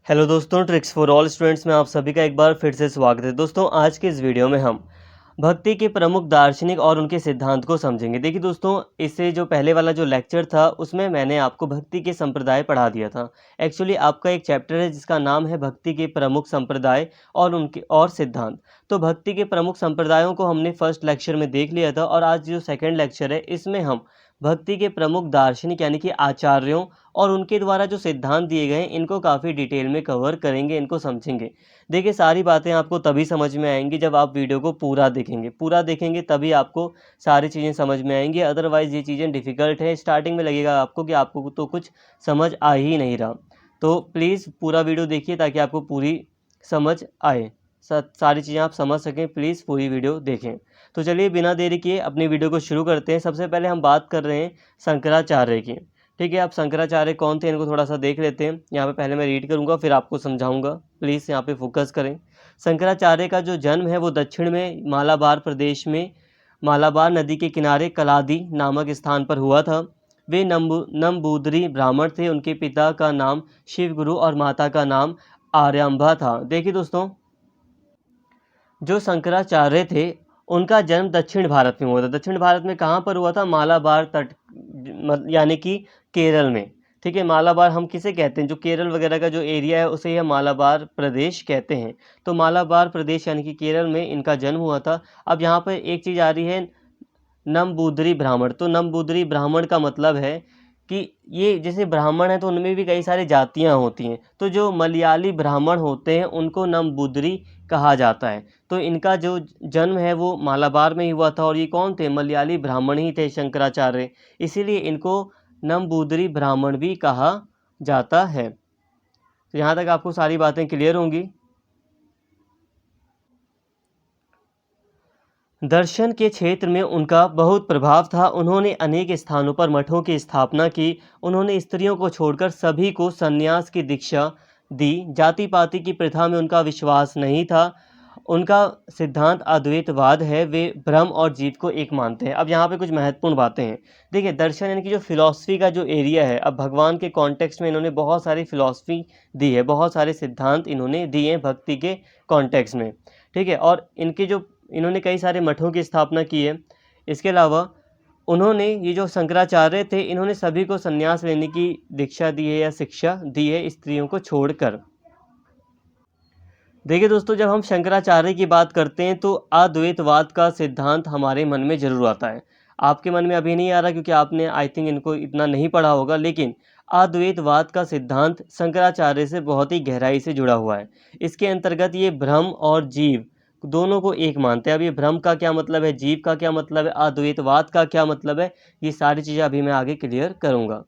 Hello दोस्तों, tricks for all students में आप सभी का एक बार फिर से स्वागत है। दोस्तों, आज के इस वीडियो में हम भक्ति के प्रमुख दार्शनिक और उनके सिद्धांत को समझेंगे। देखिए दोस्तों, इससे जो पहले वाला जो लेक्चर था उसमें मैंने आपको भक्ति के संप्रदाय पढ़ा दिया था। एक्चुअली आपका एक चैप्टर है जिसका नाम है भक्ति के प्रमुख संप्रदाय और उनके सिद्धांत। तो भक्ति के प्रमुख संप्रदायों को हमने फर्स्ट लेक्चर में देख लिया था और आज जो सेकेंड लेक्चर है इसमें हम भक्ति के प्रमुख दार्शनिक यानी कि आचार्यों और उनके द्वारा जो सिद्धांत दिए गए हैं इनको काफ़ी डिटेल में कवर करेंगे, इनको समझेंगे। देखिए, सारी बातें आपको तभी समझ में आएंगी जब आप वीडियो को पूरा देखेंगे तभी आपको सारी चीज़ें समझ में आएंगी। अदरवाइज़ ये चीज़ें डिफ़िकल्ट है, स्टार्टिंग में लगेगा आपको कि आपको तो कुछ समझ आ ही नहीं रहा। तो प्लीज़ पूरा वीडियो देखिए ताकि आपको पूरी समझ आए, सारी चीज़ें आप समझ सकें। प्लीज़ पूरी वीडियो देखें। तो चलिए बिना देरी किए अपनी वीडियो को शुरू करते हैं। सबसे पहले हम बात कर रहे हैं शंकराचार्य की। ठीक है, आप शंकराचार्य कौन थे इनको थोड़ा सा देख लेते हैं। यहाँ पे पहले मैं रीड करूँगा फिर आपको समझाऊँगा। प्लीज़ यहाँ पे फोकस करें। शंकराचार्य का जो जन्म है वो दक्षिण में मालाबार प्रदेश में मालाबार नदी के किनारे कलादी नामक स्थान पर हुआ था। वे नंबूदरी ब्राह्मण थे। उनके पिता का नाम शिवगुरु और माता का नाम आर्यांबा था। देखिए दोस्तों, जो शंकराचार्य थे उनका जन्म दक्षिण भारत में हुआ था। दक्षिण भारत में कहाँ पर हुआ था? मालाबार तट यानी कि केरल में। ठीक है, मालाबार हम किसे कहते हैं? जो केरल वगैरह का जो एरिया है उसे यह मालाबार प्रदेश कहते हैं। तो मालाबार प्रदेश यानी कि केरल में इनका जन्म हुआ था। अब यहाँ पर एक चीज़ आ रही है, नंबूदरी ब्राह्मण। तो नंबूदरी ब्राह्मण का मतलब है कि ये जैसे ब्राह्मण है तो उनमें भी कई सारी जातियां होती हैं। तो जो मलयाली ब्राह्मण होते हैं उनको नंबूदरी कहा जाता है। तो इनका जो जन्म है वो मालाबार में ही हुआ था और ये कौन थे? मलयाली ब्राह्मण ही थे शंकराचार्य। इसीलिए इनको नंबूदरी ब्राह्मण भी कहा जाता है। तो यहाँ तक आपको सारी बातें क्लियर होंगी। दर्शन के क्षेत्र में उनका बहुत प्रभाव था। उन्होंने अनेक स्थानों पर मठों की स्थापना की। उन्होंने स्त्रियों को छोड़कर सभी को संन्यास की दीक्षा दी। जाति पाति की प्रथा में उनका विश्वास नहीं था। उनका सिद्धांत अद्वैतवाद है। वे ब्रह्म और जीव को एक मानते हैं। अब यहाँ पे कुछ महत्वपूर्ण बातें हैं। देखिए, दर्शन यानी कि जो फिलॉसफी का जो एरिया है, अब भगवान के कॉन्टेक्स्ट में इन्होंने बहुत सारी फिलॉसफी दी है, बहुत सारे सिद्धांत इन्होंने दिए हैं भक्ति के कॉन्टेक्स्ट में। ठीक है, और इन्होंने कई सारे मठों की स्थापना की है। इसके अलावा उन्होंने, ये जो शंकराचार्य थे, इन्होंने सभी को संन्यास लेने की दीक्षा दी है या शिक्षा दी है स्त्रियों को छोड़कर। देखिए दोस्तों, जब हम शंकराचार्य की बात करते हैं तो अद्वैतवाद का सिद्धांत हमारे मन में जरूर आता है। आपके मन में अभी नहीं आ रहा क्योंकि आपने आई थिंक इनको इतना नहीं पढ़ा होगा, लेकिन अद्वैतवाद का सिद्धांत शंकराचार्य से बहुत ही गहराई से जुड़ा हुआ है। इसके अंतर्गत ये ब्रह्म और जीव दोनों को एक मानते हैं। अब ये ब्रह्म का क्या मतलब है, जीव का क्या मतलब है, अद्वैतवाद का क्या मतलब है, ये सारी चीज़ें अभी मैं आगे क्लियर करूँगा।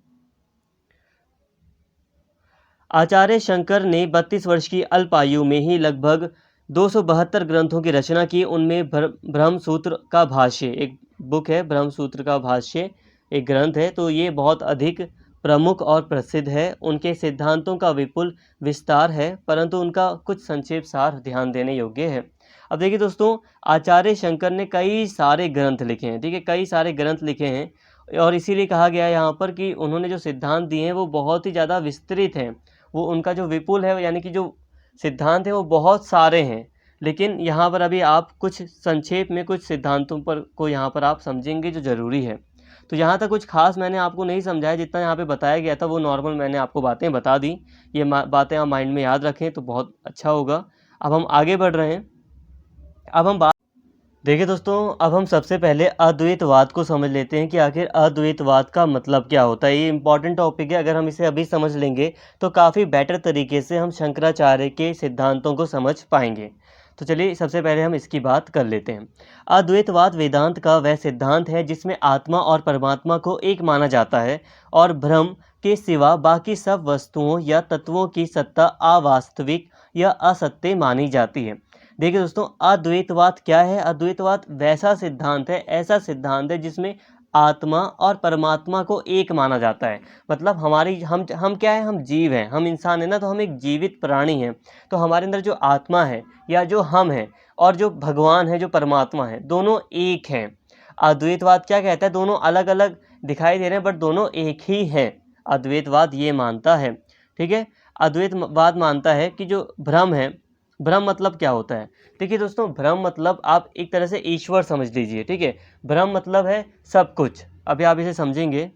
आचार्य शंकर ने 32 वर्ष की अल्प आयु में ही लगभग 272 ग्रंथों की रचना की। उनमें ब्रह्मसूत्र का भाष्य, एक बुक है, ब्रह्मसूत्र का भाष्य एक ग्रंथ है, तो ये बहुत अधिक प्रमुख और प्रसिद्ध है। उनके सिद्धांतों का विपुल विस्तार है, परंतु उनका कुछ संक्षेप सार ध्यान देने योग्य है। अब देखिए दोस्तों, आचार्य शंकर ने कई सारे ग्रंथ लिखे हैं। ठीक है, कई सारे ग्रंथ लिखे हैं और इसीलिए कहा गया है यहाँ पर कि उन्होंने जो सिद्धांत दिए हैं वो बहुत ही ज़्यादा विस्तृत हैं। वो उनका जो विपुल है यानी कि जो सिद्धांत है वो बहुत सारे हैं। लेकिन यहाँ पर अभी आप कुछ संक्षेप में कुछ सिद्धांतों पर को यहाँ पर आप समझेंगे जो ज़रूरी है। तो यहाँ तक कुछ खास मैंने आपको नहीं समझाया, जितना यहाँ पे बताया गया था वो नॉर्मल मैंने आपको बातें बता दी। ये बातें आप माइंड में याद रखें तो बहुत अच्छा होगा। अब हम आगे बढ़ रहे हैं। देखिए दोस्तों, अब हम सबसे पहले अद्वैतवाद को समझ लेते हैं कि आखिर अद्वैतवाद का मतलब क्या होता है। ये इंपॉर्टेंट टॉपिक है। अगर हम इसे अभी समझ लेंगे तो काफ़ी बेटर तरीके से हम शंकराचार्य के सिद्धांतों को समझ पाएंगे। तो चलिए सबसे पहले हम इसकी बात कर लेते हैं। अद्वैतवाद वेदांत का वह सिद्धांत है जिसमें आत्मा और परमात्मा को एक माना जाता है और ब्रह्म के सिवा बाकी सब वस्तुओं या तत्वों की सत्ता अवास्तविक या असत्य मानी जाती है। देखिए दोस्तों, अद्वैतवाद क्या है? अद्वैतवाद वैसा सिद्धांत है, ऐसा सिद्धांत है जिसमें आत्मा और परमात्मा को एक माना जाता है। मतलब हमारी हम क्या है? हम जीव हैं, हम इंसान है ना, तो हम एक जीवित प्राणी हैं। तो हमारे अंदर जो आत्मा है या जो हम हैं और जो भगवान है, जो परमात्मा है, दोनों एक हैं। अद्वैतवाद क्या कहता है? दोनों अलग अलग दिखाई दे रहे हैं बट दोनों एक ही हैं। अद्वैतवाद ये मानता है। ठीक है, अद्वैतवाद मानता है कि जो भ्रम है, भ्रम मतलब क्या होता है? देखिए दोस्तों, भ्रम मतलब आप एक तरह से ईश्वर समझ लीजिए, ठीक है। भ्रम मतलब है सब कुछ। अभी आप इसे समझेंगे,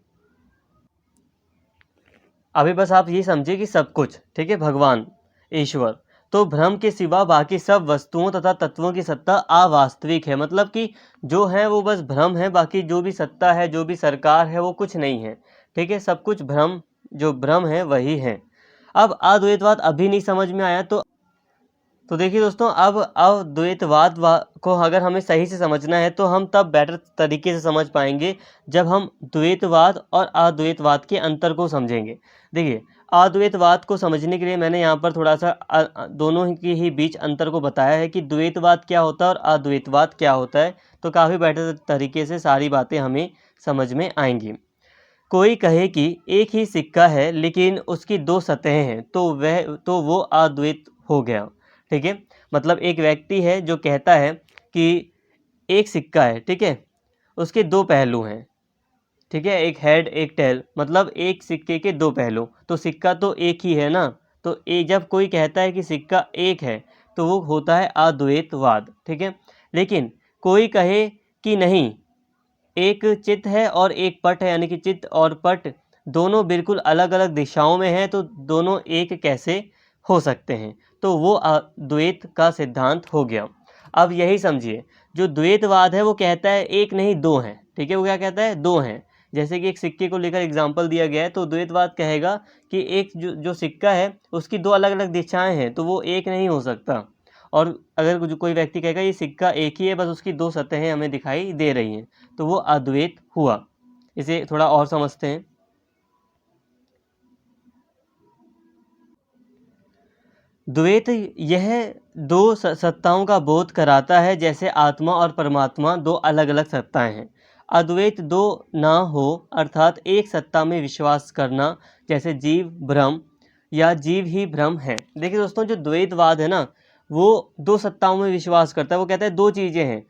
अभी बस आप ये समझिए कि सब कुछ, ठीक है, भगवान, ईश्वर। तो भ्रम के सिवा बाकी सब वस्तुओं तथा तत्वों की सत्ता अवास्तविक है। मतलब कि जो है वो बस भ्रम है, बाकी जो भी सत्ता है, जो भी सरकार है, वो कुछ नहीं है, ठीक है। सब कुछ भ्रम, जो भ्रम है वही है। अब अद्वैतवाद अभी नहीं समझ में आया तो देखिए दोस्तों, अब अद्वैतवाद को अगर हमें सही से समझना है तो हम तब बेटर तरीके से समझ पाएंगे जब हम द्वैतवाद और अद्वैतवाद के अंतर को समझेंगे। देखिए, अद्वैतवाद को समझने के लिए मैंने यहाँ पर थोड़ा सा दोनों के ही बीच अंतर को बताया है कि द्वैतवाद क्या होता है और अद्वैतवाद क्या होता है, तो काफ़ी बेटर तरीके से सारी बातें हमें समझ में आएंगी। कोई कहे कि एक ही सिक्का है लेकिन उसकी दो सतहें हैं, तो वो अद्वैत हो गया, ठीक है। मतलब एक व्यक्ति है जो कहता है कि एक सिक्का है, ठीक है, उसके दो पहलू हैं, ठीक है, एक हेड एक टेल, मतलब एक सिक्के के दो पहलू, तो सिक्का तो एक ही है ना। तो जब कोई कहता है कि सिक्का एक है तो वो होता है अद्वैतवाद, ठीक है। लेकिन कोई कहे कि नहीं, एक चित्त है और एक पट है, यानी कि चित्त और पट दोनों बिल्कुल अलग अलग दिशाओं में हैं, तो दोनों एक कैसे हो सकते हैं, तो वो द्वैत का सिद्धांत हो गया। अब यही समझिए, जो द्वैतवाद है वो कहता है एक नहीं दो हैं, ठीक है। वो क्या कहता है? दो हैं। जैसे कि एक सिक्के को लेकर एग्जाम्पल दिया गया है, तो द्वैतवाद कहेगा कि एक जो सिक्का है उसकी दो अलग अलग दिशाएं हैं, तो वो एक नहीं हो सकता। और अगर जो कोई व्यक्ति कहेगा ये सिक्का एक ही है, बस उसकी दो सतहें हमें दिखाई दे रही हैं, तो वो अद्वैत हुआ। इसे थोड़ा और समझते हैं। द्वैत यह दो सत्ताओं का बोध कराता है, जैसे आत्मा और परमात्मा दो अलग अलग सत्ताएं हैं। अद्वैत दो ना हो, अर्थात एक सत्ता में विश्वास करना, जैसे जीव भ्रम या जीव ही भ्रम है। देखिए दोस्तों, जो द्वैतवाद है ना, वो दो सत्ताओं में विश्वास करता है। वो कहता है दो चीज़ें हैं,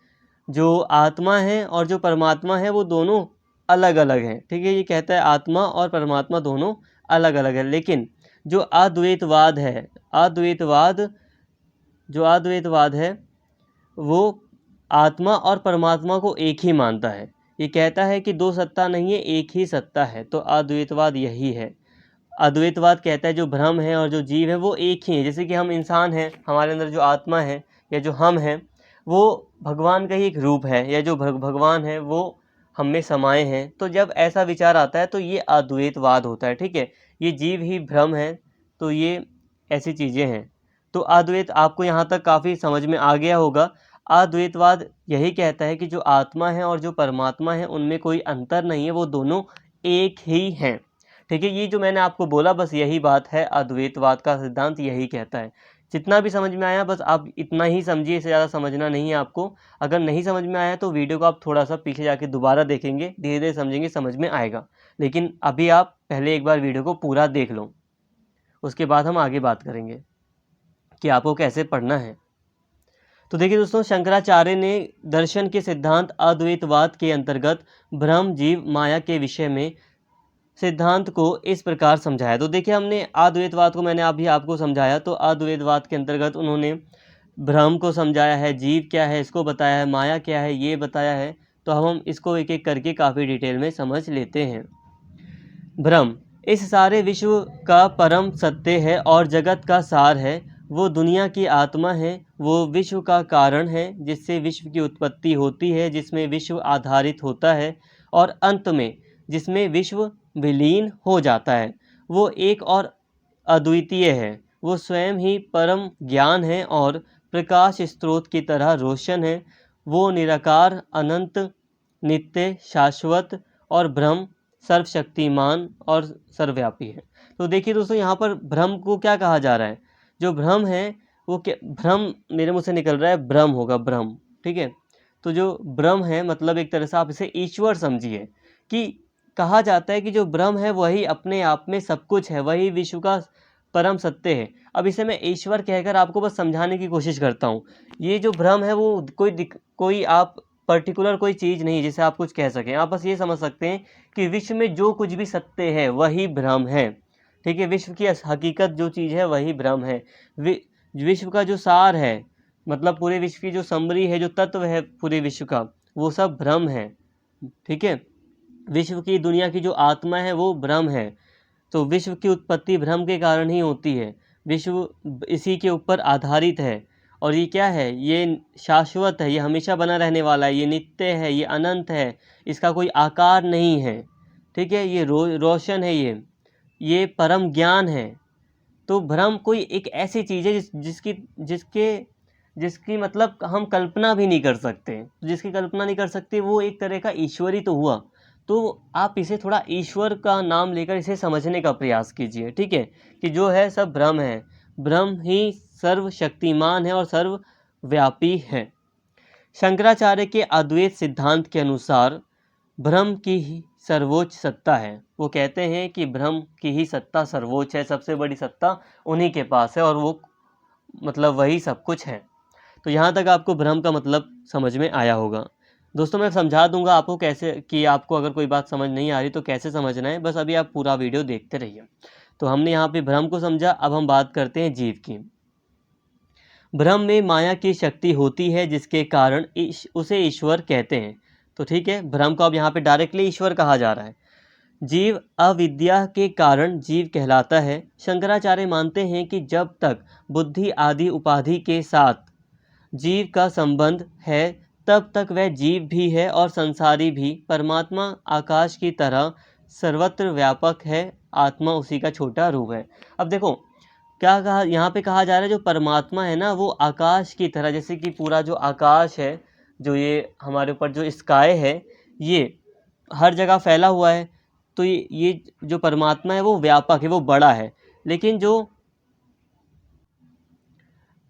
जो आत्मा है और जो परमात्मा है वो दोनों अलग अलग हैं, ठीक है। ये कहता है आत्मा और परमात्मा दोनों अलग अलग है। लेकिन जो अद्वैतवाद है, अद्वैतवाद जो अद्वैतवाद है वो आत्मा और परमात्मा को एक ही मानता है। ये कहता है कि दो सत्ता नहीं है, एक ही सत्ता है, तो अद्वैतवाद यही है। अद्वैतवाद कहता है जो भ्रम है और जो जीव है वो एक ही है। जैसे कि हम इंसान हैं, हमारे अंदर जो आत्मा है या जो हम हैं वो भगवान का ही एक रूप है, या जो भगवान है वो हम में समाये हैं। तो जब ऐसा विचार आता है तो ये अद्वैतवाद होता है, ठीक है। ये जीव ही भ्रम है, तो ये ऐसी चीज़ें हैं। तो अद्वैत आपको यहाँ तक काफ़ी समझ में आ गया होगा। अद्वैतवाद यही कहता है कि जो आत्मा है और जो परमात्मा है उनमें कोई अंतर नहीं है, वो दोनों एक ही हैं, ठीक है। ये जो मैंने आपको बोला बस यही बात है, अद्वैतवाद का सिद्धांत यही कहता है। जितना भी समझ में आया बस आप इतना ही समझिए, इससे ज़्यादा समझना नहीं है आपको। अगर नहीं समझ में आया तो वीडियो को आप थोड़ा सा पीछे जाके दोबारा देखेंगे, धीरे धीरे समझेंगे, समझ में आएगा। लेकिन अभी आप पहले एक बार वीडियो को पूरा देख लो, उसके बाद हम आगे बात करेंगे कि आपको कैसे पढ़ना है। तो देखिए दोस्तों, शंकराचार्य ने दर्शन के सिद्धांत अद्वैतवाद के अंतर्गत ब्रह्म जीव माया के विषय में सिद्धांत को इस प्रकार समझाया। तो देखिए, हमने अद्वैतवाद को मैंने अभी आपको समझाया, तो अद्वैतवाद के अंतर्गत उन्होंने ब्रह्म को समझाया है, जीव क्या है इसको बताया है, माया क्या है ये बताया है। तो हम इसको एक एक करके काफ़ी डिटेल में समझ लेते हैं। ब्रह्म इस सारे विश्व का परम सत्य है और जगत का सार है। वो दुनिया की आत्मा है, वो विश्व का कारण है, जिससे विश्व की उत्पत्ति होती है, जिसमें विश्व आधारित होता है और अंत में जिसमें विश्व विलीन हो जाता है। वो एक और अद्वितीय है, वो स्वयं ही परम ज्ञान है और प्रकाश स्रोत की तरह रोशन है। वो निराकार, अनंत, नित्य, शाश्वत और ब्रह्म, सर्वशक्तिमान और सर्वव्यापी है। तो देखिए दोस्तों, यहाँ पर ब्रह्म को क्या कहा जा रहा है? जो ब्रह्म है वो क्या, ब्रह्म मेरे मुँह से निकल रहा है ब्रह्म होगा, ब्रह्म, ठीक है। तो जो ब्रह्म है मतलब एक तरह से आप इसे ईश्वर समझिए, कि कहा जाता है कि जो ब्रह्म है वही अपने आप में सब कुछ है, वही विश्व का परम सत्य है। अब इसे मैं ईश्वर कहकर आपको बस समझाने की कोशिश करता हूँ। ये जो भ्रम है वो कोई आप पर्टिकुलर कोई चीज़ नहीं जिसे आप कुछ कह सकें। आप बस ये समझ सकते हैं कि विश्व में जो कुछ भी सत्य है वही भ्रम है, ठीक है। विश्व की हकीकत जो चीज़ है वही ब्रह्म है। विश्व का जो सार है, मतलब पूरे विश्व की जो समरी है, जो तत्व है पूरे विश्व का, वो सब ब्रह्म है। ठीक है। विश्व की, दुनिया की जो आत्मा है वो ब्रह्म है। तो विश्व की उत्पत्ति ब्रह्म के कारण ही होती है। विश्व इसी के ऊपर आधारित है। और ये क्या है? ये शाश्वत है, ये हमेशा बना रहने वाला है, ये नित्य है, ये अनंत है, इसका कोई आकार नहीं है। ठीक है। ये रोशन है, ये परम ज्ञान है। तो भ्रम कोई एक ऐसी चीज़ है जिसकी जिसके जिसकी मतलब हम कल्पना भी नहीं कर सकते। जिसकी कल्पना नहीं कर सकते वो एक तरह का ईश्वर ही तो हुआ। तो आप इसे थोड़ा ईश्वर का नाम लेकर इसे समझने का प्रयास कीजिए। ठीक है, कि जो है सब ब्रह्म है। ब्रह्म ही सर्वशक्तिमान है और सर्वव्यापी है। शंकराचार्य के अद्वैत सिद्धांत के अनुसार ब्रह्म की ही सर्वोच्च सत्ता है। वो कहते हैं कि ब्रह्म की ही सत्ता सर्वोच्च है, सबसे बड़ी सत्ता उन्हीं के पास है और वो मतलब वही सब कुछ है। तो यहाँ तक आपको ब्रह्म का मतलब समझ में आया होगा। दोस्तों मैं समझा दूंगा आपको कैसे, कि आपको अगर कोई बात समझ नहीं आ रही तो कैसे समझना है, बस अभी आप पूरा वीडियो देखते रहिए। तो हमने यहाँ पे ब्रह्म को समझा, अब हम बात करते हैं जीव की। ब्रह्म में माया की शक्ति होती है जिसके कारण उसे ईश्वर कहते हैं। तो ठीक है, ब्रह्म को अब यहाँ पे डायरेक्टली ईश्वर कहा जा रहा है। जीव अविद्या के कारण जीव कहलाता है। शंकराचार्य मानते हैं कि जब तक बुद्धि आदि उपाधि के साथ जीव का संबंध है तब तक वह जीव भी है और संसारी भी। परमात्मा आकाश की तरह सर्वत्र व्यापक है, आत्मा उसी का छोटा रूप है। अब देखो क्या कहा यहाँ पे, कहा जा रहा है जो परमात्मा है ना वो आकाश की तरह, जैसे कि पूरा जो आकाश है, जो ये हमारे ऊपर जो स्काई है, ये हर जगह फैला हुआ है। तो ये जो परमात्मा है वो व्यापक है, वो बड़ा है। लेकिन जो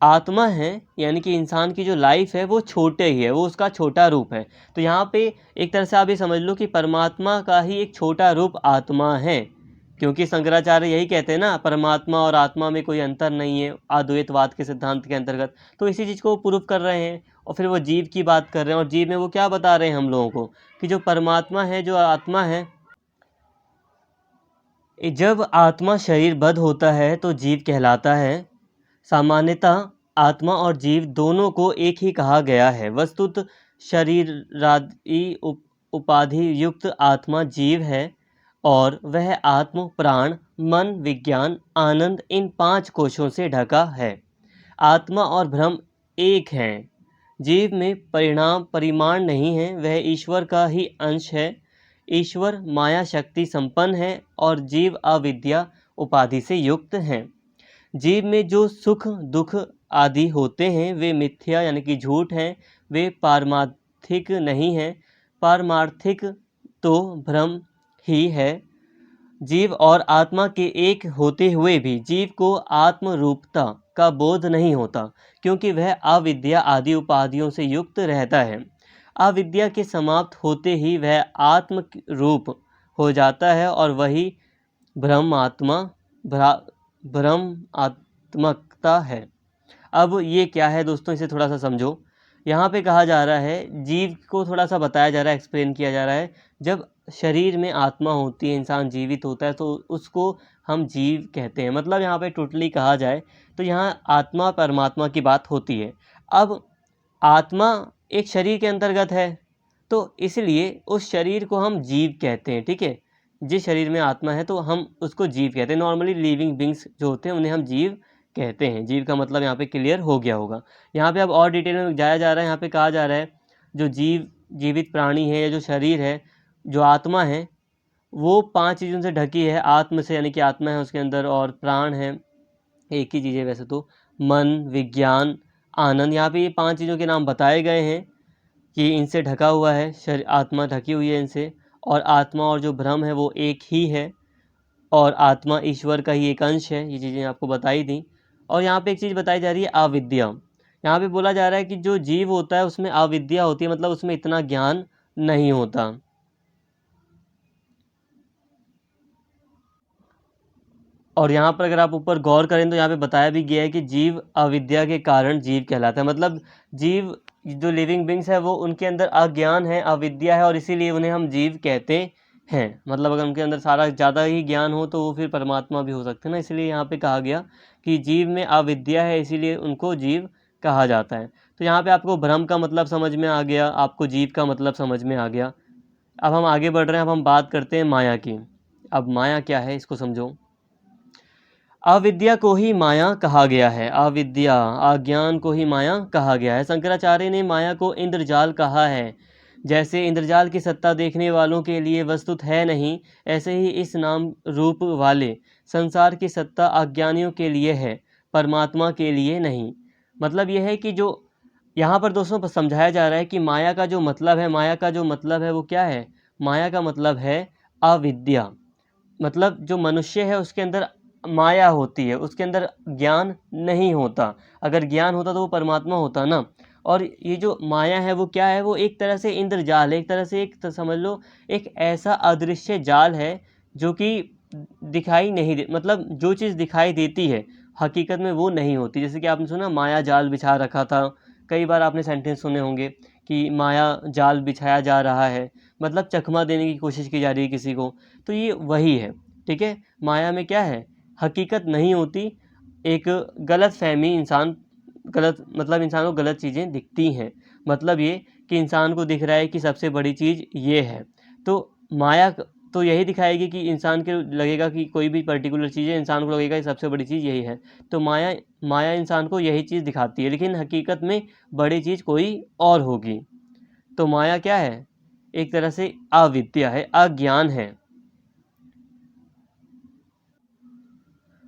आत्मा है यानी कि इंसान की जो लाइफ है वो छोटे ही है, वो उसका छोटा रूप है। तो यहाँ पे एक तरह से आप ये समझ लो कि परमात्मा का ही एक छोटा रूप आत्मा है। क्योंकि शंकराचार्य यही कहते हैं ना, परमात्मा और आत्मा में कोई अंतर नहीं है अद्वैतवाद के सिद्धांत के अंतर्गत। तो इसी चीज़ को वो प्रूव कर रहे हैं। और फिर वो जीव की बात कर रहे हैं, और जीव में वो क्या बता रहे हैं हम लोगों को, कि जो परमात्मा है, जो आत्मा है, जब आत्मा शरीरबद्ध होता है तो जीव कहलाता है। सामान्यतः आत्मा और जीव दोनों को एक ही कहा गया है। वस्तुत शरीरादि उपाधि युक्त आत्मा जीव है और वह आत्म, प्राण, मन, विज्ञान, आनंद इन 5 कोशों से ढका है। आत्मा और ब्रह्म एक हैं। जीव में परिमाण नहीं है, वह ईश्वर का ही अंश है। ईश्वर माया शक्ति संपन्न है और जीव अविद्या उपाधि से युक्त हैं। जीव में जो सुख दुख आदि होते हैं वे मिथ्या यानी कि झूठ हैं, वे पारमार्थिक नहीं हैं। पारमार्थिक तो ब्रह्म ही है। जीव और आत्मा के एक होते हुए भी जीव को आत्म रूपता का बोध नहीं होता, क्योंकि वह अविद्या आदि उपाधियों से युक्त रहता है। अविद्या के समाप्त होते ही वह आत्म रूप हो जाता है और वही ब्रह्मात्मकता है। अब ये क्या है दोस्तों, इसे थोड़ा सा समझो। यहाँ पे कहा जा रहा है, जीव को थोड़ा सा बताया जा रहा है, एक्सप्लेन किया जा रहा है। जब शरीर में आत्मा होती है, इंसान जीवित होता है, तो उसको हम जीव कहते हैं। मतलब यहाँ पे टोटली कहा जाए तो यहाँ आत्मा परमात्मा की बात होती है। अब आत्मा एक शरीर के अंतर्गत है, तो इसलिए उस शरीर को हम जीव कहते हैं। ठीक है, जिस शरीर में आत्मा है तो हम उसको जीव कहते हैं। नॉर्मली लिविंग बींग्स जो होते हैं उन्हें हम जीव कहते हैं। जीव का मतलब यहाँ पे क्लियर हो गया होगा। यहाँ पे अब और डिटेल में जाया जा रहा है। यहाँ पे कहा जा रहा है जो जीवित प्राणी है या जो शरीर है, जो आत्मा है, वो 5 चीज़ों से ढकी है। आत्म से यानी कि आत्मा है उसके अंदर, और प्राण है, एक ही चीज़ है वैसे तो, मन, विज्ञान, आनंद। यहाँ पे ये 5 चीज़ों के नाम बताए गए हैं कि इनसे ढका हुआ है शरीर, आत्मा ढकी हुई है इनसे। और आत्मा और जो ब्रह्म है वो एक ही है, और आत्मा ईश्वर का ही एक अंश है। ये चीज़ें आपको बताई थी। और यहाँ पे एक चीज़ बताई जा रही है, अविद्या। यहाँ पे बोला जा रहा है कि जो जीव होता है उसमें अविद्या होती है, मतलब उसमें इतना ज्ञान नहीं होता। और यहाँ पर अगर आप ऊपर गौर करें तो यहाँ पे बताया भी गया है कि जीव अविद्या के कारण जीव कहलाता है। मतलब जीव जो लिविंग बींग्स है वो उनके अंदर अज्ञान है, अविद्या है, और इसीलिए उन्हें हम जीव कहते हैं, मतलब अगर उनके अंदर सारा ज़्यादा ही ज्ञान हो तो वो फिर परमात्मा भी हो सकते हैं ना, इसलिए यहाँ पे कहा गया कि जीव में अविद्या है, इसीलिए उनको जीव कहा जाता है। तो यहाँ पे आपको ब्रह्म का मतलब समझ में आ गया, आपको जीव का मतलब समझ में आ गया। अब हम आगे बढ़ रहे हैं, अब हम बात करते हैं माया की। अब माया क्या है इसको समझो। अविद्या को ही माया कहा गया है, अविद्या अज्ञान को ही माया कहा गया है। शंकराचार्य ने माया को इंद्रजाल कहा है। जैसे इंद्रजाल की सत्ता देखने वालों के लिए वस्तुत है नहीं, ऐसे ही इस नाम रूप वाले संसार की सत्ता अज्ञानियों के लिए है, परमात्मा के लिए नहीं। मतलब यह है कि जो यहाँ पर दोस्तों समझाया जा रहा है कि माया का जो मतलब है, माया का जो मतलब है वो क्या है? माया का मतलब है अविद्या। मतलब जो मनुष्य है उसके अंदर माया होती है, उसके अंदर ज्ञान नहीं होता। अगर ज्ञान होता तो वो परमात्मा होता ना। और ये जो माया है वो क्या है? वो एक तरह से इंद्रजाल है, एक तरह से समझ लो एक ऐसा अदृश्य जाल है जो कि दिखाई नहीं दे, मतलब जो चीज़ दिखाई देती है हकीकत में वो नहीं होती। जैसे कि आपने सुना माया जाल बिछा रखा था, कई बार आपने सेंटेंस सुने होंगे कि माया जाल बिछाया जा रहा है, मतलब चकमा देने की कोशिश की जा रही है किसी को। तो ये वही है, ठीक है। माया में क्या है? हकीकत नहीं होती, एक गलत फहमी, इंसान गलत, मतलब इंसान को गलत चीज़ें दिखती हैं। मतलब ये कि इंसान को दिख रहा है कि सबसे बड़ी चीज़ ये है, तो माया तो यही दिखाएगी कि इंसान के लगेगा कि कोई भी पर्टिकुलर चीज़ है, इंसान को लगेगा कि सबसे बड़ी चीज़ यही है। तो माया माया इंसान को यही चीज़ दिखाती है, लेकिन हकीकत में बड़ी चीज़ कोई और होगी। तो माया क्या है? एक तरह से अविद्या है, अज्ञान है।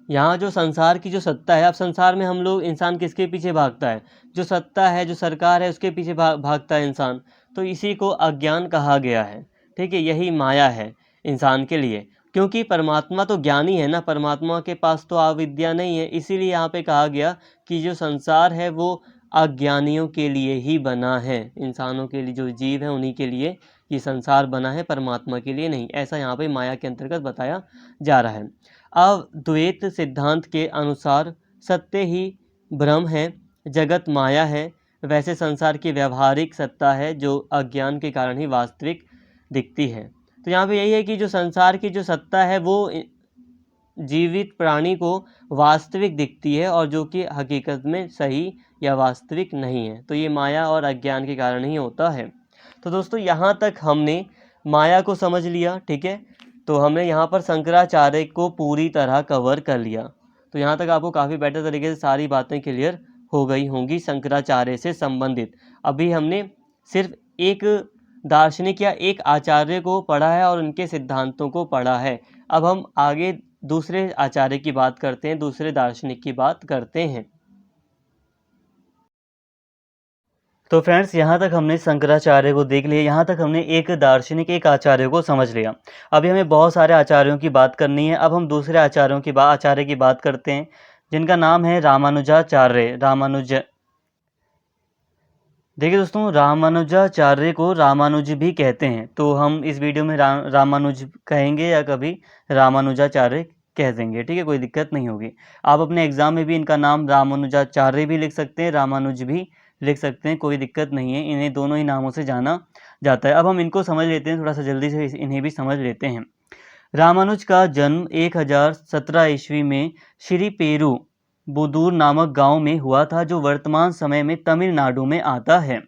यहाँ जो संसार की जो सत्ता है, अब संसार में हम लोग, इंसान किसके पीछे भागता है? जो सत्ता है, जो सरकार है, उसके पीछे भागता है इंसान। तो इसी को अज्ञान कहा गया है, ठीक है। यही माया है इंसान के लिए, क्योंकि परमात्मा तो ज्ञानी है ना, परमात्मा के पास तो अविद्या नहीं है। इसीलिए यहाँ पे कहा गया कि जो संसार है वो अज्ञानियों के लिए ही बना है, इंसानों के लिए, जो जीव है उन्हीं के लिए ये संसार बना है, परमात्मा के लिए नहीं। ऐसा यहाँ पे माया के अंतर्गत बताया जा रहा है। अद्वैत सिद्धांत के अनुसार सत्य ही ब्रह्म है, जगत माया है। वैसे संसार की व्यवहारिक सत्ता है जो अज्ञान के कारण ही वास्तविक दिखती है। तो यहाँ पे यही है कि जो संसार की जो सत्ता है वो जीवित प्राणी को वास्तविक दिखती है, और जो कि हकीकत में सही या वास्तविक नहीं है। तो ये माया और अज्ञान के कारण ही होता है। तो दोस्तों यहाँ तक हमने माया को समझ लिया, ठीक है। तो हमने यहाँ पर शंकराचार्य को पूरी तरह कवर कर लिया। तो यहाँ तक आपको काफ़ी बेटर तरीके से सारी बातें क्लियर हो गई होंगी शंकराचार्य से संबंधित। अभी हमने सिर्फ एक दार्शनिक या एक आचार्य को पढ़ा है और उनके सिद्धांतों को पढ़ा है। अब हम आगे दूसरे आचार्य की बात करते हैं, दूसरे दार्शनिक की बात करते हैं। तो फ्रेंड्स यहाँ तक हमने शंकराचार्य को देख लिया, यहाँ तक हमने एक दार्शनिक, एक आचार्य को समझ लिया। अभी हमें बहुत सारे आचार्यों की बात करनी है। अब हम दूसरे आचार्य की बात करते हैं, जिनका नाम है रामानुजाचार्य। देखिए दोस्तों, रामानुजाचार्य को रामानुज भी कहते हैं, तो हम इस वीडियो में रामानुज कहेंगे या कभी रामानुजाचार्य कह देंगे, ठीक है, कोई दिक्कत नहीं होगी। आप अपने एग्जाम में भी इनका नाम रामानुजाचार्य भी लिख सकते हैं, रामानुज भी लिख सकते हैं, कोई दिक्कत नहीं है। इन्हें दोनों ही नामों से जाना जाता है। अब हम इनको समझ लेते हैं, थोड़ा सा जल्दी से इन्हें भी समझ लेते हैं। रामानुज का जन्म 1017 ईस्वी में श्री पेरू बुदूर नामक गांव में हुआ था, जो वर्तमान समय में तमिलनाडु में आता है।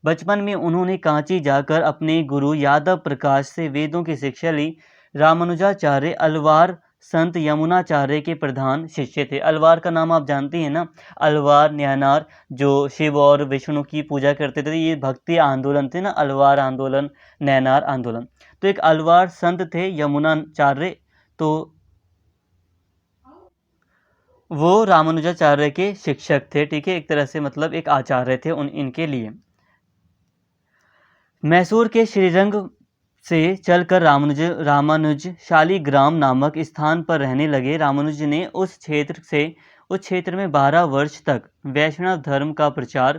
बचपन में उन्होंने कांची जाकर अपने गुरु यादव प्रकाश से वेदों की शिक्षा ली। रामानुजाचार्य अलवार संत यमुनाचार्य के प्रधान शिष्य थे। अलवार का नाम आप जानते हैं ना, अलवार न्यानार, जो शिव और विष्णु की पूजा करते थे, ये भक्ति आंदोलन थे ना, अलवार आंदोलन, नैनार आंदोलन। तो एक अलवार संत थे यमुनाचार्य, तो वो रामानुजाचार्य के शिक्षक थे, ठीक है, एक तरह से मतलब एक आचार्य थे इनके लिए। मैसूर के श्रीरंग से चलकर रामानुज शालिग्राम नामक स्थान पर रहने लगे। रामानुज ने उस क्षेत्र में 12 वर्ष तक वैष्णव धर्म का प्रचार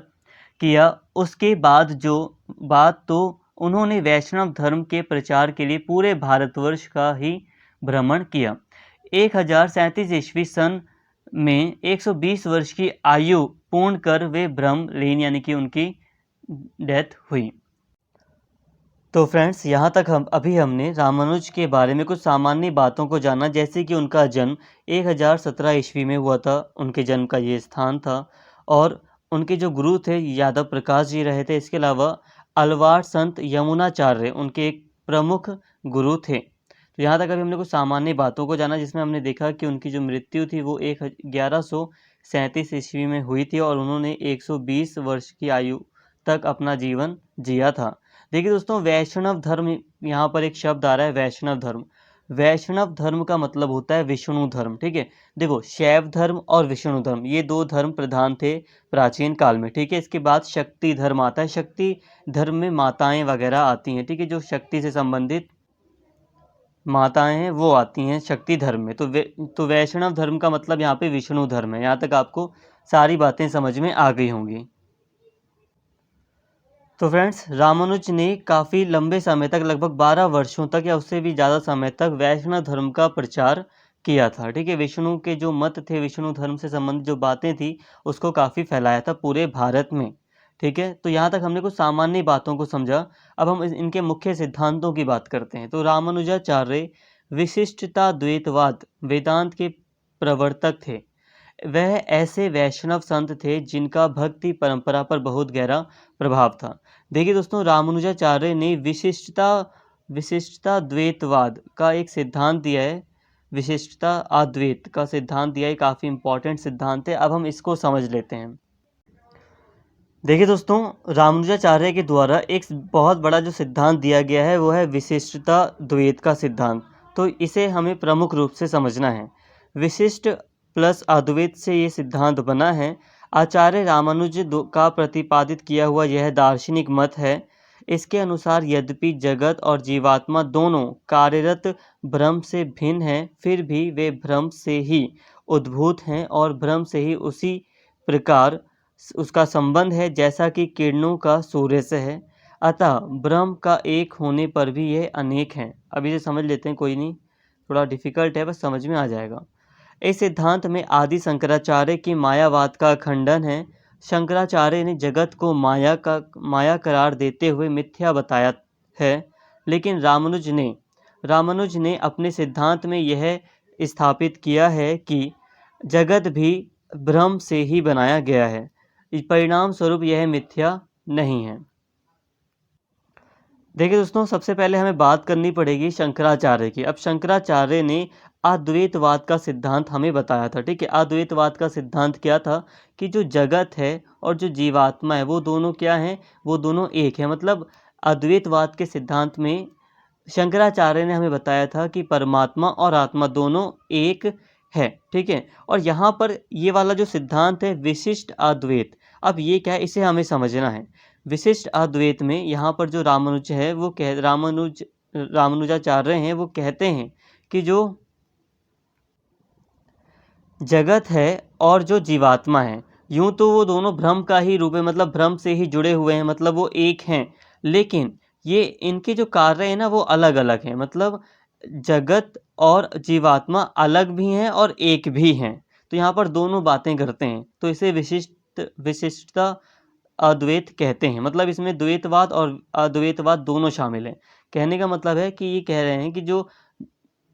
किया। उसके बाद तो उन्होंने वैष्णव धर्म के प्रचार के लिए पूरे भारतवर्ष का ही भ्रमण किया। 1037 ईस्वी सन में 120 वर्ष की आयु पूर्ण कर वे ब्रह्मलीन यानी कि उनकी डेथ हुई। तो फ्रेंड्स, यहाँ तक हमने रामानुज के बारे में कुछ सामान्य बातों को जाना, जैसे कि उनका जन्म 1017 ईस्वी में हुआ था, उनके जन्म का ये स्थान था, और उनके जो गुरु थे यादव प्रकाश जी रहे थे। इसके अलावा अलवार संत यमुनाचार्य उनके एक प्रमुख गुरु थे। तो यहाँ तक अभी हमने कुछ सामान्य बातों को जाना, जिसमें हमने देखा कि उनकी जो मृत्यु थी वो 1137 ईस्वी में हुई थी, और उन्होंने 120 वर्ष की आयु तक अपना जीवन जिया था। देखिए दोस्तों, वैष्णव धर्म, यहाँ पर एक शब्द आ रहा है वैष्णव धर्म। वैष्णव धर्म का मतलब होता है विष्णु धर्म, ठीक है। देखो, शैव धर्म और विष्णु धर्म, ये दो धर्म प्रधान थे प्राचीन काल में, ठीक है। इसके बाद शक्ति धर्म आता है। शक्ति धर्म में माताएं वगैरह आती हैं, ठीक है, जो शक्ति से संबंधित माताएं हैं वो आती हैं शक्ति धर्म में। तो वैष्णव धर्म का मतलब यहाँ पे विष्णु धर्म है। यहाँ तक आपको सारी बातें समझ में आ गई होंगी। तो फ्रेंड्स, रामानुज ने काफ़ी लंबे समय तक, लगभग 12 वर्षों तक या उससे भी ज़्यादा समय तक वैष्णव धर्म का प्रचार किया था, ठीक है। विष्णु के जो मत थे, विष्णु धर्म से संबंधित जो बातें थी, उसको काफ़ी फैलाया था पूरे भारत में, ठीक है। तो यहाँ तक हमने कुछ सामान्य बातों को समझा। अब हम इनके मुख्य सिद्धांतों की बात करते हैं। तो रामानुजाचार्य विशिष्टता द्वैतवाद वेदांत के प्रवर्तक थे। वह ऐसे वैष्णव संत थे जिनका भक्ति परंपरा पर बहुत गहरा प्रभाव था। देखिए दोस्तों, रामानुजाचार्य ने विशिष्टता द्वैतवाद का एक सिद्धांत दिया है। विशिष्टता अद्वैत का सिद्धांत दिया है, काफ़ी इंपॉर्टेंट सिद्धांत है। अब हम इसको समझ लेते हैं। देखिए दोस्तों, रामानुजाचार्य के द्वारा एक बहुत बड़ा जो सिद्धांत दिया गया है वो है विशिष्टता द्वैत का सिद्धांत। तो इसे हमें प्रमुख रूप से समझना है। विशिष्ट प्लस अद्वैत से ये सिद्धांत बना है। आचार्य रामानुज का प्रतिपादित किया हुआ यह दार्शनिक मत है। इसके अनुसार यद्यपि जगत और जीवात्मा दोनों कार्यरत भ्रम से भिन्न हैं, फिर भी वे भ्रम से ही उद्भूत हैं और भ्रम से ही उसी प्रकार उसका संबंध है जैसा कि किरणों का सूर्य से है। अतः ब्रह्म का एक होने पर भी यह अनेक हैं। अब इसे समझ लेते हैं, कोई नहीं, थोड़ा डिफिकल्ट है, बस समझ में आ जाएगा। इस सिद्धांत में आदि शंकराचार्य की मायावाद का खंडन है। शंकराचार्य ने जगत को माया करार देते हुए मिथ्या बताया है, लेकिन रामानुज ने अपने सिद्धांत में यह स्थापित किया है कि जगत भी भ्रम से ही बनाया गया है। इस परिणाम स्वरूप यह मिथ्या नहीं है। देखिए दोस्तों, सबसे पहले हमें बात करनी पड़ेगी शंकराचार्य की। अब शंकराचार्य ने अद्वैतवाद का सिद्धांत हमें बताया था, ठीक है। अद्वैतवाद का सिद्धांत क्या था कि जो जगत है और जो जीवात्मा है वो दोनों क्या हैं, वो दोनों एक है। मतलब अद्वैतवाद के सिद्धांत में शंकराचार्य ने हमें बताया था कि परमात्मा और आत्मा दोनों एक है, ठीक है। और यहाँ पर ये वाला जो सिद्धांत है विशिष्ट अद्वैत, अब ये क्या है इसे हमें समझना है। विशिष्ट अद्वैत में यहाँ पर जो रामानुजाचार्य हैं वो कहते हैं कि जो जगत है और जो जीवात्मा है, यूं तो वो दोनों भ्रम का ही रूप है, मतलब भ्रम से ही जुड़े हुए हैं, मतलब वो एक हैं। लेकिन ये इनके जो कार्य है ना वो अलग अलग हैं। मतलब जगत और जीवात्मा अलग भी हैं और एक भी हैं। तो यहाँ पर दोनों बातें करते हैं, तो इसे विशिष्टता अद्वैत कहते हैं। मतलब इसमें द्वैतवाद और अद्वैतवाद दोनों शामिल हैं। कहने का मतलब है कि ये कह रहे हैं कि जो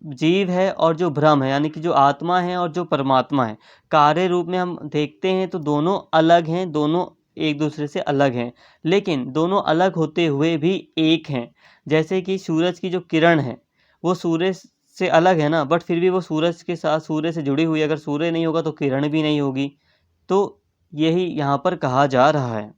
जीव है और जो ब्रह्म है, यानी कि जो आत्मा है और जो परमात्मा है, कार्य रूप में हम देखते हैं तो दोनों अलग हैं, दोनों एक दूसरे से अलग हैं, लेकिन दोनों अलग होते हुए भी एक हैं। जैसे कि सूरज की जो किरण है वो सूर्य से अलग है ना, बट फिर भी वो सूरज के साथ सूर्य से जुड़ी हुई है। अगर सूर्य नहीं होगा तो किरण भी नहीं होगी। तो यही यहाँ पर कहा जा रहा है।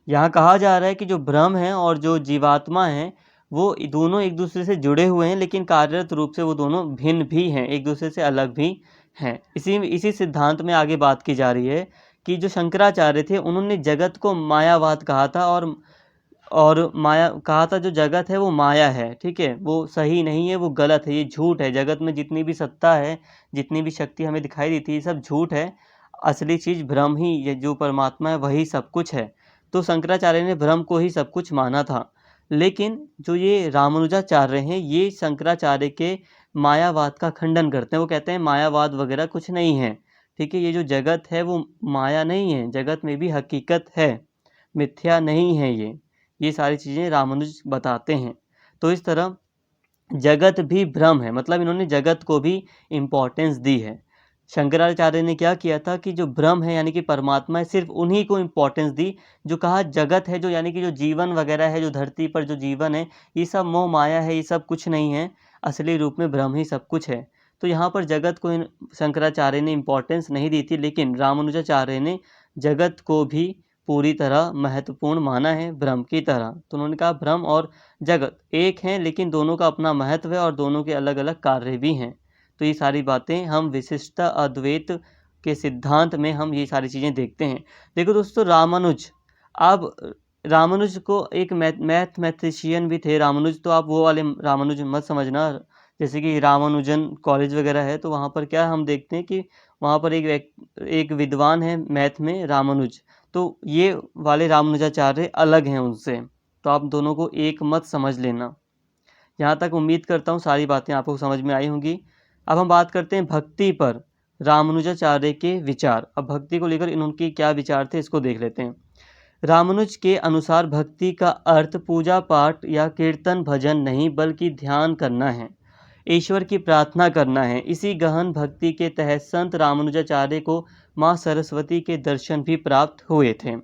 यहाँ कहा जा रहा है कि जो ब्रह्म है और जो जीवात्मा है वो दोनों एक दूसरे से जुड़े हुए हैं, लेकिन कार्यरत रूप से वो दोनों भिन्न भी हैं, एक दूसरे से अलग भी हैं। इसी सिद्धांत में आगे बात की जा रही है कि जो शंकराचार्य थे उन्होंने जगत को मायावाद कहा था, और माया कहा था जो जगत है वो माया है, ठीक है, वो सही नहीं है, वो गलत है, ये झूठ है। जगत में जितनी भी सत्ता है, जितनी भी शक्ति हमें दिखाई देती है, ये सब झूठ है। असली चीज़ ब्रह्म ही, ये जो परमात्मा है वही सब कुछ है। तो शंकराचार्य ने ब्रह्म को ही सब कुछ माना था। लेकिन जो ये रामानुजाचार्य हैं ये शंकराचार्य के मायावाद का खंडन करते हैं। वो कहते हैं मायावाद वगैरह कुछ नहीं है, ठीक है। ये जो जगत है वो माया नहीं है, जगत में भी हकीकत है, मिथ्या नहीं है ये। ये सारी चीज़ें रामानुज बताते हैं। तो इस तरह जगत भी भ्रम है, मतलब इन्होंने जगत को भी इम्पोर्टेंस दी है। शंकराचार्य ने क्या किया था कि जो ब्रह्म है यानी कि परमात्मा है, सिर्फ उन्हीं को इम्पोर्टेंस दी। जो कहा जगत है, जो यानी कि जो जीवन वगैरह है, जो धरती पर जो जीवन है, ये सब मोह माया है, ये सब कुछ नहीं है, असली रूप में ब्रह्म ही सब कुछ है। तो यहाँ पर जगत को शंकराचार्य ने इम्पोर्टेंस नहीं दी थी, लेकिन रामानुजाचार्य ने जगत को भी पूरी तरह महत्वपूर्ण माना है ब्रह्म की तरह। तो उन्होंने कहा ब्रह्म और जगत एक हैं, लेकिन दोनों का अपना महत्व है और दोनों के अलग अलग कार्य भी हैं। तो ये सारी बातें हम विशिष्टता अद्वैत के सिद्धांत में हम ये सारी चीज़ें देखते हैं। देखो दोस्तों, रामानुज, अब रामानुज को एक मैथमेटिशियन भी थे रामानुज, तो आप वो वाले रामानुज मत समझना। जैसे कि रामानुजन कॉलेज वगैरह है, तो वहाँ पर क्या हम देखते हैं कि वहाँ पर एक विद्वान है मैथ में, रामानुज। तो ये वाले रामानुजाचार्य अलग हैं उनसे, तो आप दोनों को एक मत समझ लेना। यहाँ तक उम्मीद करता हूँ सारी बातें आपको समझ में आई होंगी। अब हम बात करते हैं भक्ति पर रामानुजाचार्य के विचार। अब भक्ति को लेकर इनके क्या विचार थे, इसको देख लेते हैं। रामानुज के अनुसार भक्ति का अर्थ पूजा पाठ या कीर्तन भजन नहीं, बल्कि ध्यान करना है, ईश्वर की प्रार्थना करना है। इसी गहन भक्ति के तहत संत रामानुजाचार्य को माँ सरस्वती के दर्शन भी प्राप्त हुए थे।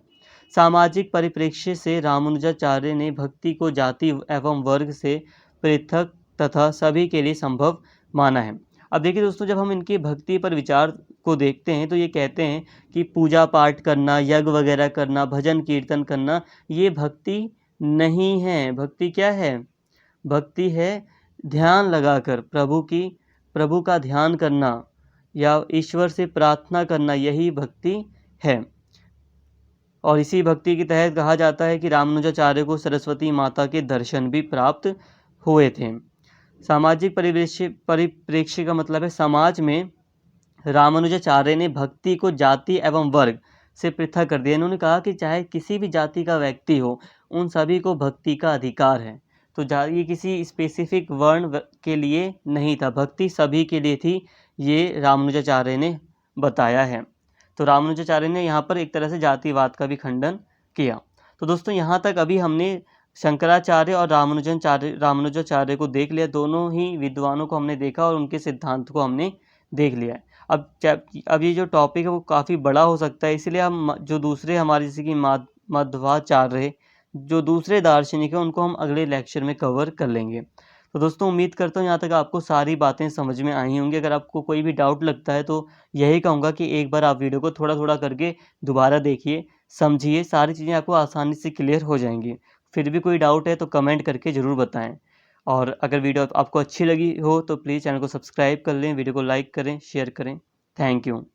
सामाजिक परिप्रेक्ष्य से रामानुजाचार्य ने भक्ति को जाति एवं वर्ग से पृथक तथा सभी के लिए संभव माना है। अब देखिए दोस्तों, जब हम इनकी भक्ति पर विचार को देखते हैं तो ये कहते हैं कि पूजा पाठ करना, यज्ञ वगैरह करना, भजन कीर्तन करना, ये भक्ति नहीं है। भक्ति क्या है? भक्ति है ध्यान लगाकर प्रभु का ध्यान करना या ईश्वर से प्रार्थना करना, यही भक्ति है। और इसी भक्ति के तहत कहा जाता है कि रामानुजाचार्य को सरस्वती माता के दर्शन भी प्राप्त हुए थे। सामाजिक परिप्रेक्ष्य का मतलब है समाज में रामानुजाचार्य ने भक्ति को जाति एवं वर्ग से पृथक कर दिया। इन्होंने कहा कि चाहे किसी भी जाति का व्यक्ति हो, उन सभी को भक्ति का अधिकार है। तो ये किसी स्पेसिफिक वर्ण के लिए नहीं था, भक्ति सभी के लिए थी, ये रामानुजाचार्य ने बताया है। तो रामानुजाचार्य ने यहाँ पर एक तरह से जातिवाद का भी खंडन किया। तो दोस्तों, यहाँ तक अभी हमने शंकराचार्य और रामानुजाचार्य को देख लिया। दोनों ही विद्वानों को हमने देखा और उनके सिद्धांत को हमने देख लिया है। अब ये जो टॉपिक है वो काफ़ी बड़ा हो सकता है, इसलिए हम जो दूसरे हमारे जैसे कि मध्वाचार्य, जो दूसरे दार्शनिक हैं, उनको हम अगले लेक्चर में कवर कर लेंगे। तो दोस्तों, उम्मीद करता हूँ यहाँ तक आपको सारी बातें समझ में आई होंगी। अगर आपको कोई भी डाउट लगता है तो यही कहूँगा कि एक बार आप वीडियो को थोड़ा थोड़ा करके दोबारा देखिए, समझिए, सारी चीज़ें आपको आसानी से क्लियर हो जाएंगी। फिर भी कोई डाउट है तो कमेंट करके ज़रूर बताएं। और अगर वीडियो आपको अच्छी लगी हो तो प्लीज़ चैनल को सब्सक्राइब कर लें, वीडियो को लाइक करें, शेयर करें। Thank you.